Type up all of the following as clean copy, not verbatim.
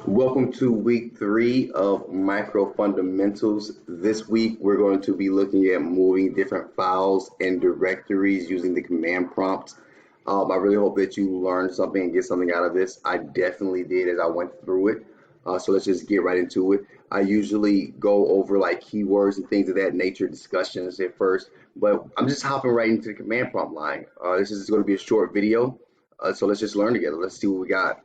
Welcome to week 3 of Microfundamentals. This week we're going to be looking at moving different files and directories using the command prompt. I really hope that you learned something and get something out of this. I definitely did as I went through it. So let's just get right into it. I usually go over like keywords and things of that nature, discussions at first, but I'm just hopping right into the command prompt line. This is going to be a short video, so let's just learn together. Let's see what we got.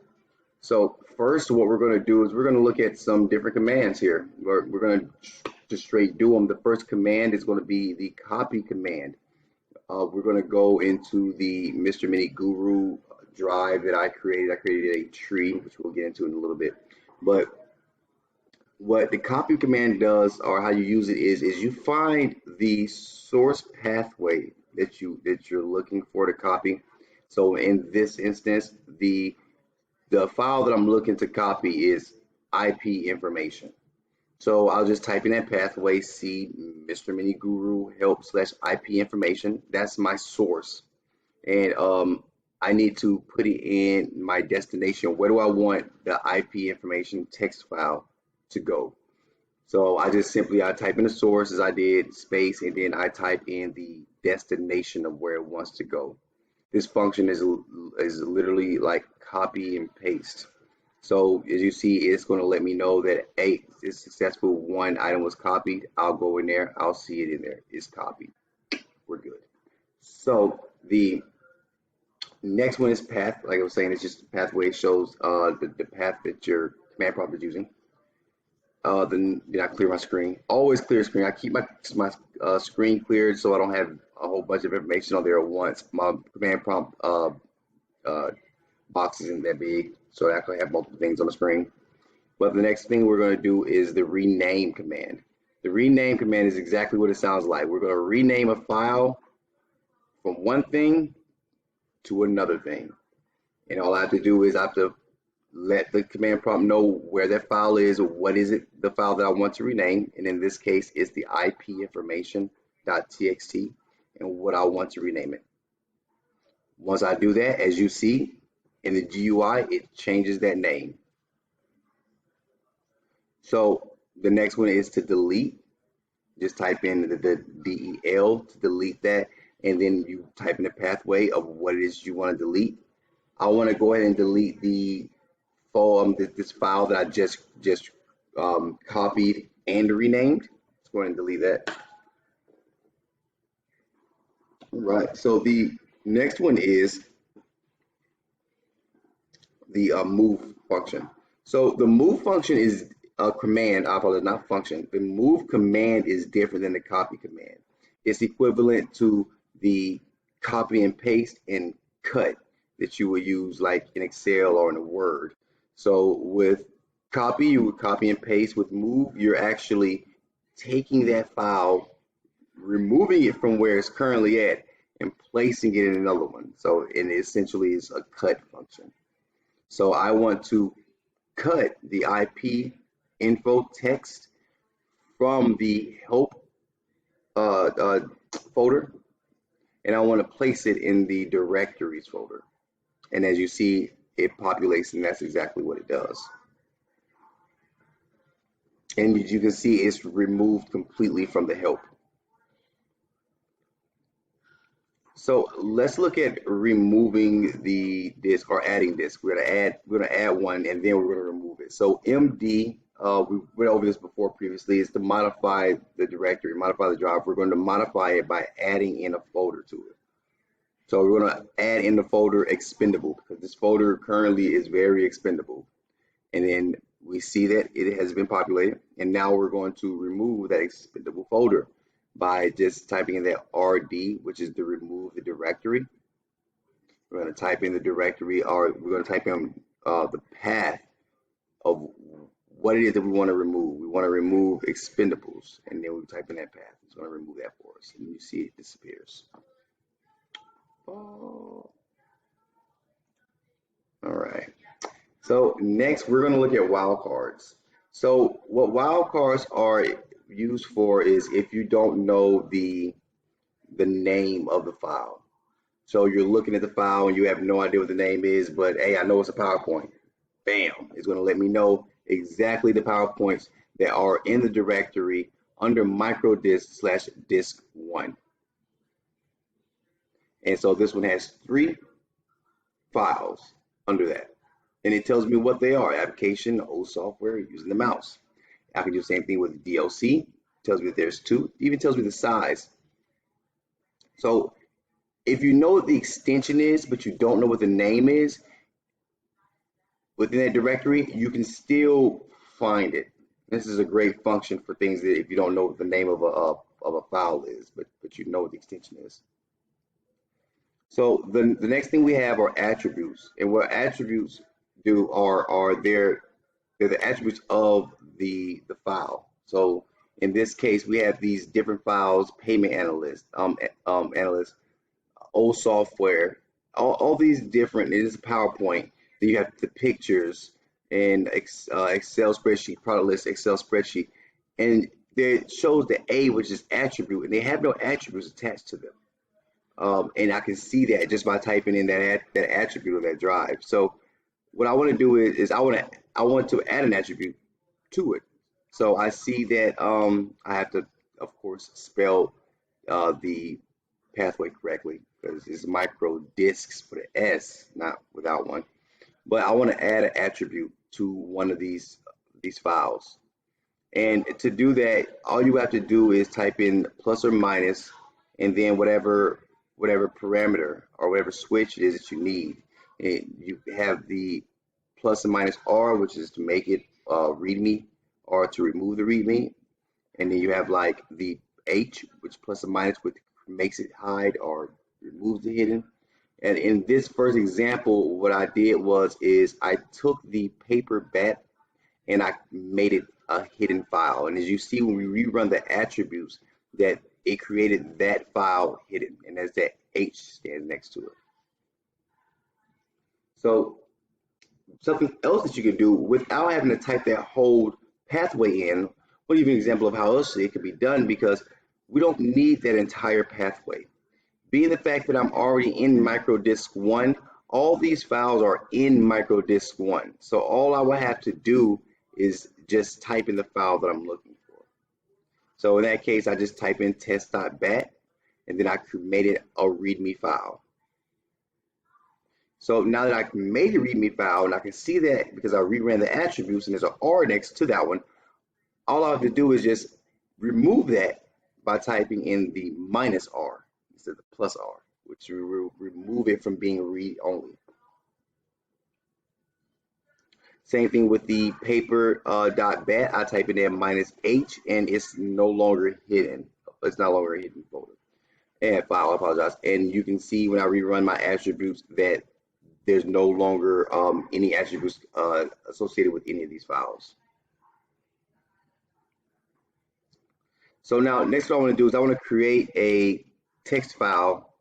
So first, what we're going to do is we're going to look at some different commands here. We're going to just straight do them. The first command is going to be the copy command. We're going to go into the Mr. Mini Guru drive that I created. I created a tree, which we'll get into in a little bit. But what the copy command does, or how you use it, is you find the source pathway that you're looking for to copy. So in this instance, the file that I'm looking to copy is IP information. So I'll just type in that pathway, C Mr. Mini Guru help / IP information. That's my source. And I need to put it in my destination. Where do I want the IP information text file to go? So I type in the source as I did, space, and then I type in the destination of where it wants to go. This function is literally like copy and paste. So as you see, it's going to let me know that A is successful. One item was copied. I'll go in there. I'll see it in there. It's copied. We're good. So the next one is path. Like I was saying, it's just a pathway. It shows the path that your command prompt is using. Then I clear my screen. Always clear screen. I keep my screen cleared so I don't have a whole bunch of information on there at once. My command prompt box isn't that big, so I can have multiple things on the screen. But the next thing we're going to do is the rename command. The rename command is exactly what it sounds like. We're going to rename a file from one thing to another thing. And all I have to do is I have to let the command prompt know where that file is, or what is it, the file that I want to rename. And in this case, it's the IP information.txt and what I want to rename it. Once I do that, as you see in the GUI, it changes that name. So the next one is to delete. Just type in the DEL to delete that, and then you type in the pathway of what it is you want to delete. I want to go ahead and delete this file that I just copied and renamed. Let's go ahead and delete that. All right, so the next one is the move function. So the move function is a command, I apologize, not function. The move command is different than the copy command. It's equivalent to the copy and paste and cut that you would use like in Excel or in a Word. So with copy, you would copy and paste. With move, you're actually taking that file, removing it from where it's currently at, and placing it in another one. So it essentially is a cut function. So I want to cut the IP info text from the help folder, and I want to place it in the directories folder. And as you see, it populates, and that's exactly what it does. And as you can see, it's removed completely from the help. So let's look at removing the disk or adding disk. We're gonna add one, and then we're gonna remove it. So MD, we went over this before previously, is to modify the directory, modify the drive. We're going to modify it by adding in a folder to it. So we're going to add in the folder expendable, because this folder currently is very expendable. And then we see that it has been populated, and now we're going to remove that expendable folder by just typing in that RD, which is to remove the directory. We're going to type in the directory, or we're going to type in the path of what it is that we want to remove. We want to remove expendables, and then we type in that path. It's going to remove that for us, and you see it disappears. Oh. All right. So next, we're going to look at wildcards. So what wildcards are used for is if you don't know the name of the file. So you're looking at the file and you have no idea what the name is, but hey, I know it's a PowerPoint. bam, it's going to let me know exactly the PowerPoints that are in the directory under microdisk/disk1. And so this one has 3 files under that. And it tells me what they are: application, old software, using the mouse. I can do the same thing with DLC. It tells me that there's 2. It even tells me the size. So if you know what the extension is, but you don't know what the name is within that directory, you can still find it. This is a great function for things that if you don't know what the name of a file is, but you know what the extension is. So the next thing we have are attributes, and what attributes do are they're the attributes of the file. So in this case, we have these different files: payment analyst, analyst, old software, all these different. It is a PowerPoint. Then you have the pictures and Excel spreadsheet, product list, Excel spreadsheet, and it shows the A, which is attribute, and they have no attributes attached to them. And I can see that just by typing in that attribute of that drive. So what I want to do is I want to add an attribute to it. So I see that I have to, of course, spell the pathway correctly, because it's micro disks with an S, not without one. But I want to add an attribute to one of these files. And to do that, all you have to do is type in plus or minus, and then whatever parameter or whatever switch it is that you need. And you have the plus and minus R, which is to make it readme, or to remove the readme. And then you have like the H, which plus and minus, which makes it hide or removes the hidden. And in this first example, what I did is I took the paper bat and I made it a hidden file. And as you see, when we rerun the attributes, that it created that file hidden, and there's that H stands next to it. So something else that you can do without having to type that whole pathway in, we'll give you an example of how else it can be done, because we don't need that entire pathway. Being the fact that I'm already in microdisk1, all these files are in microdisk1. So all I will have to do is just type in the file that I'm looking for. So in that case, I just type in test.bat, and then I created a README file. So now that I made a README file, and I can see that because I reran the attributes and there's an R next to that one, all I have to do is just remove that by typing in the minus R instead of the plus R, which will remove it from being read only. Same thing with the paper.bat. I type in there minus H, and it's no longer hidden. It's no longer a hidden folder and file. I apologize. And you can see when I rerun my attributes that there's no longer any attributes associated with any of these files. So now, next what I want to do is I want to create a text file,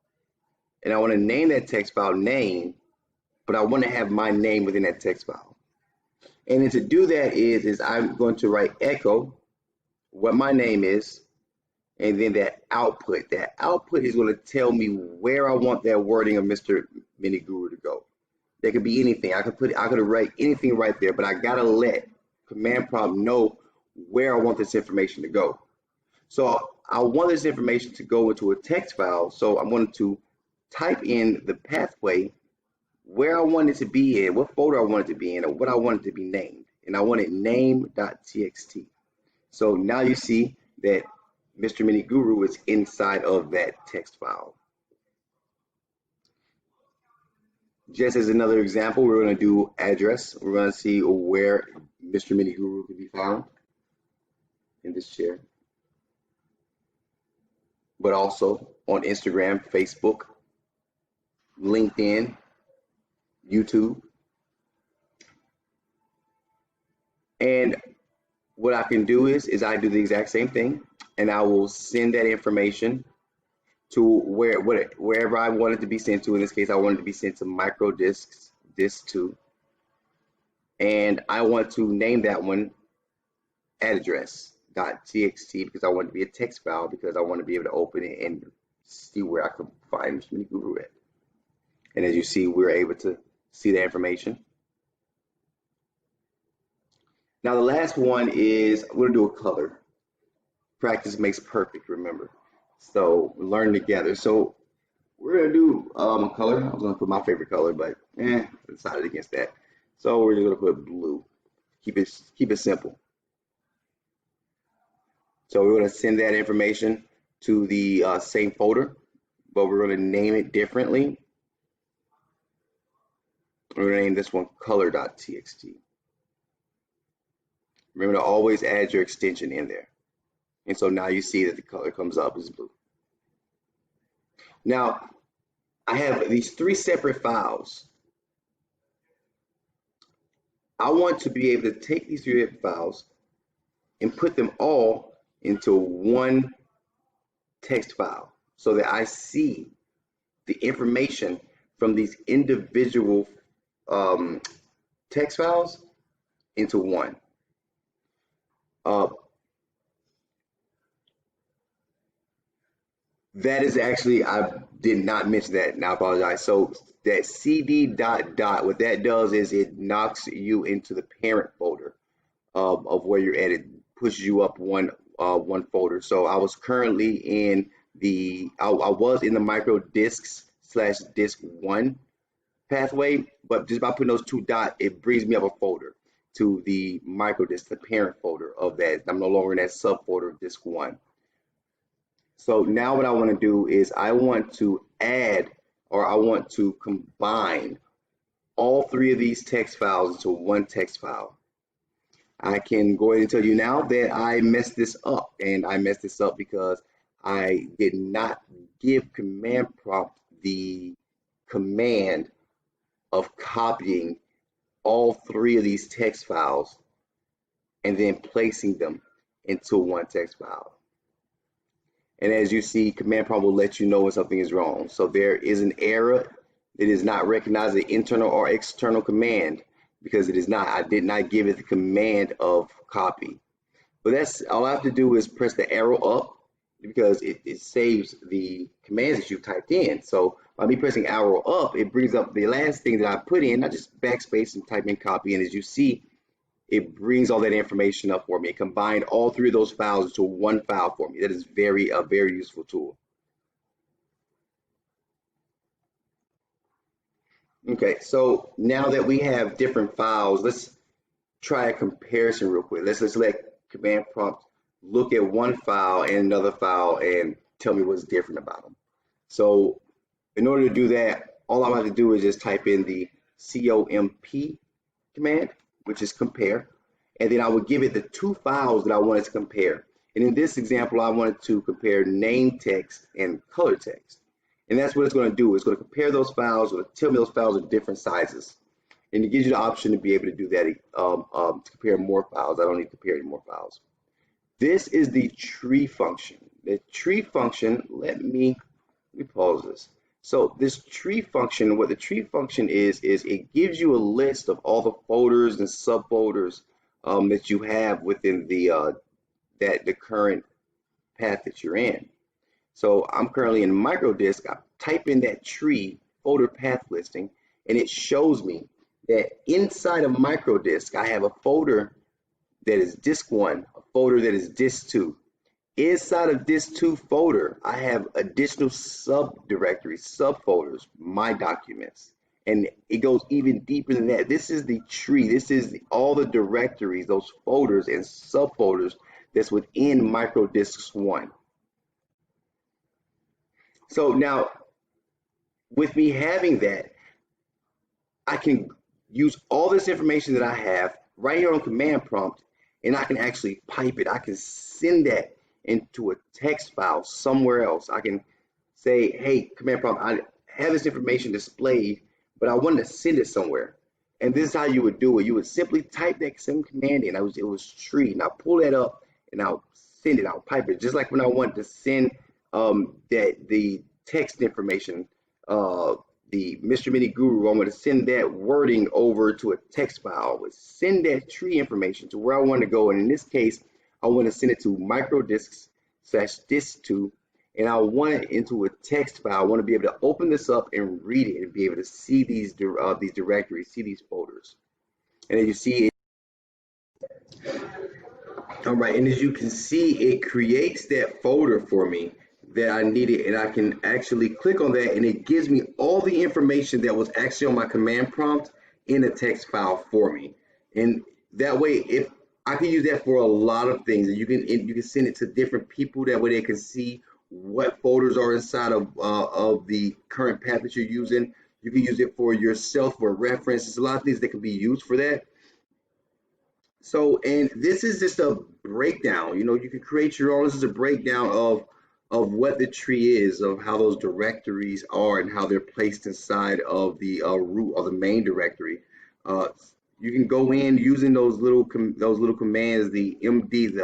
and I want to name that text file name, but I want to have my name within that text file. And then to do that is I'm going to write echo what my name is, and then that output. That output is going to tell me where I want that wording of Mr. Mini Guru to go. That could be anything. I could write anything right there, but I gotta let command prompt know where I want this information to go. So I want this information to go into a text file. So I'm going to type in the pathway, where I want it to be in, what folder I want it to be in, or what I want it to be named. And I want it name.txt. So now you see that Mr. Mini Guru is inside of that text file. Just as another example, we're going to do address. We're going to see where Mr. Mini Guru can be found in this chair, but also on Instagram, Facebook, LinkedIn, YouTube. And what I can do is I do the exact same thing, and I will send that information to wherever I want it to be sent to. In this case, I want it to be sent to microdisks, disk 2. And I want to name that one address.txt because I want it to be a text file, because I want to be able to open it and see where I can find Mr. Mini Guru at. And as you see, we're able to see that information. Now the last one is we're gonna do a color. Practice makes perfect, remember. So learn together. So we're gonna do a color. I was gonna put my favorite color, but I decided against that. So we're just gonna put blue. Keep it simple. So we're gonna send that information to the same folder, but we're gonna name it differently. We're gonna name this one color.txt. Remember to always add your extension in there. And so now you see that the color comes up as blue. Now, I have these 3 separate files. I want to be able to take these 3 different files and put them all into one text file so that I see the information from these individual text files into one. That is actually, I did not mention that, and I apologize. So that cd dot dot, what that does is it knocks you into the parent folder of where you're at. It pushes you up one folder. So I was currently in I was in the micro disks / disk 1 pathway, but just by putting those 2 dots, it brings me up a folder to the micro disk, the parent folder of that. I'm no longer in that subfolder of disk 1. So now what I want to do is I want to add, or I want to combine all 3 of these text files into one text file. I can go ahead and tell you now that I messed this up, and I messed this up because I did not give command prompt the command of copying all 3 of these text files and then placing them into one text file. And as you see, command prompt will let you know when something is wrong. So there is an error. It is not recognized as an internal or external command because it is not. I did not give it the command of copy. But that's all I have to do is press the arrow up because it saves the commands that you've typed in. So by me pressing arrow up, it brings up the last thing that I put in. I just backspace and type in copy. And as you see, it brings all that information up for me. It combined all 3 of those files into one file for me. That is a very useful tool. Okay, so now that we have different files, let's try a comparison real quick. Let's let command prompt look at one file and another file and tell me what's different about them. So in order to do that, all I have to do is just type in the COMP command, which is compare, and then I would give it the 2 files that I wanted to compare. And in this example, I wanted to compare name text and color text. And that's what it's going to do. It's going to compare those files, or tell me those files are different sizes. And it gives you the option to be able to do that, to compare more files. I don't need to compare any more files. This is the tree function. The tree function, let me pause this. So this tree function, what the tree function is it gives you a list of all the folders and subfolders that you have within the current path that you're in. So I'm currently in microdisk. I type in that tree folder path listing, and it shows me that inside of microdisk, I have a folder that is disk 1, a folder that is disk 2. Inside of this 2 folder, I have additional subdirectories, subfolders, my documents, and it goes even deeper than that. This is the tree. This is all the directories, those folders and subfolders that's within microdisks 1. So now, with me having that, I can use all this information that I have right here on command prompt, and I can actually pipe it. I can send that into a text file somewhere else. I can say, hey, command prompt, I have this information displayed, but I want to send it somewhere. And this is how you would do it. You would simply type that same command in. It was tree. Now pull that up and I'll send it. I'll pipe it. Just like when I want to send the text information, the Mr. Mini Guru, I'm going to send that wording over to a text file. I would send that tree information to where I want to go. And in this case, I want to send it to microdisks / disk 2, and I want it into a text file. I want to be able to open this up and read it and be able to see these directories, see these folders. And as you see, All right, and as you can see, it creates that folder for me that I needed, and I can actually click on that, and it gives me all the information that was actually on my command prompt in a text file for me. And that way, if I can use that for a lot of things, and you can send it to different people. That way, they can see what folders are inside of the current path that you're using. You can use it for yourself for reference. There's a lot of things that can be used for that. So, and this is just a breakdown. You know, you can create your own. This is a breakdown of what the tree is, of how those directories are, and how they're placed inside of the root or the main directory. Uh, you can go in using those little commands, the MD,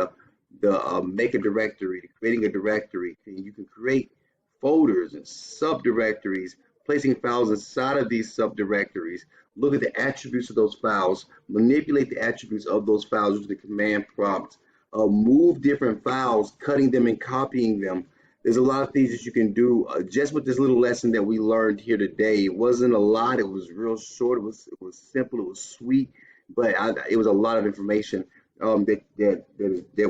the make a directory, creating a directory. And you can create folders and subdirectories, placing files inside of these subdirectories. Look at the attributes of those files, manipulate the attributes of those files using the command prompt, move different files, cutting them and copying them. There's a lot of things that you can do just with this little lesson that we learned here today. It wasn't a lot. It was real short. It was simple. It was sweet, but it was a lot of information that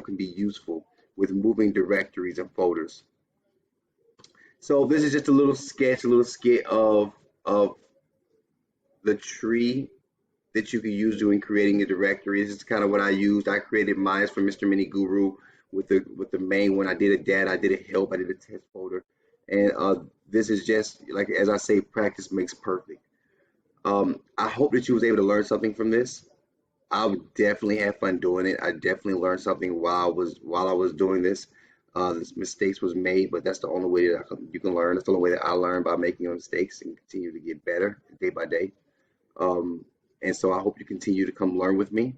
can be useful with moving directories and folders. So this is just a little sketch, a little skit of the tree that you can use doing creating a directory. This is kind of what I used. I created mine for Mr. Mini Guru with the main one. I did a data, I did a help, I did a test folder, and this is just like, as I say, practice makes perfect. I hope that you was able to learn something from this. I would definitely have fun doing it. I definitely learned something while I was doing this. This mistakes was made, but that's the only way that you can learn. That's the only way that I learn, by making mistakes and continue to get better day by day. Um, and so I hope you continue to come learn with me.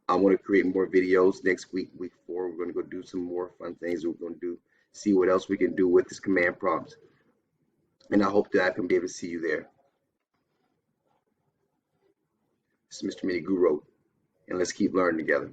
I want to create more videos next week, week 4. We're going to go do some more fun things. We're going to see what else we can do with this command prompt. And I hope that I can be able to see you there. This is Mr. Mini Guru, and let's keep learning together.